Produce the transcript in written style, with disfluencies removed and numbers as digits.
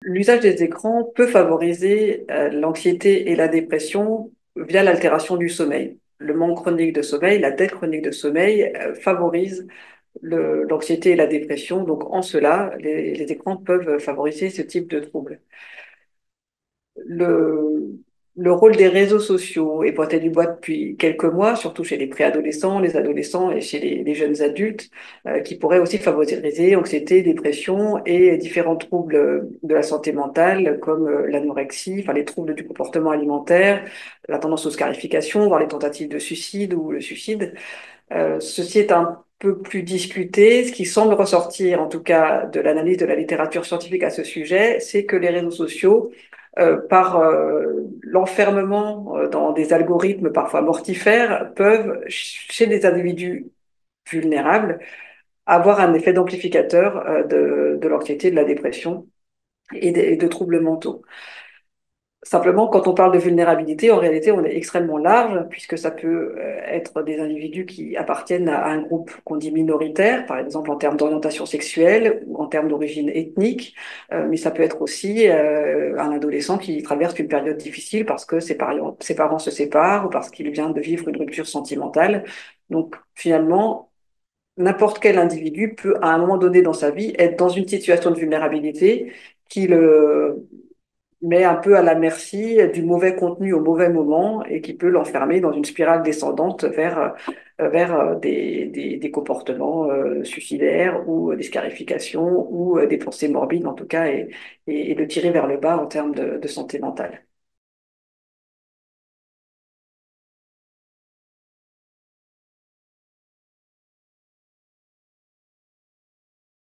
L'usage des écrans peut favoriser l'anxiété et la dépression via l'altération du sommeil. Le manque chronique de sommeil, la dette chronique de sommeil favorise l'anxiété et la dépression. Donc, en cela, les écrans peuvent favoriser ce type de troubles. Le, le rôle des réseaux sociaux est pointé du doigt depuis quelques mois, surtout chez les préadolescents, les adolescents et chez les jeunes adultes, qui pourraient aussi favoriser anxiété, dépression et différents troubles de la santé mentale, comme l'anorexie, enfin les troubles du comportement alimentaire, la tendance aux scarifications, voire les tentatives de suicide ou le suicide. Ceci est un peu plus discuté. Ce qui semble ressortir, en tout cas, de l'analyse de la littérature scientifique à ce sujet, c'est que les réseaux sociaux, par l'enfermement dans des algorithmes parfois mortifères, peuvent, chez des individus vulnérables, avoir un effet d'amplificateur de l'anxiété, de la dépression et de troubles mentaux. Simplement, quand on parle de vulnérabilité, en réalité, on est extrêmement large, puisque ça peut être des individus qui appartiennent à un groupe qu'on dit minoritaire, par exemple en termes d'orientation sexuelle ou en termes d'origine ethnique, mais ça peut être aussi un adolescent qui traverse une période difficile parce que ses parents se séparent ou parce qu'il vient de vivre une rupture sentimentale. Donc, finalement, n'importe quel individu peut, à un moment donné dans sa vie, être dans une situation de vulnérabilité qui le met un peu à la merci du mauvais contenu au mauvais moment et qui peut l'enfermer dans une spirale descendante vers des comportements suicidaires ou des scarifications ou des pensées morbides en tout cas et le tirer vers le bas en termes de santé mentale.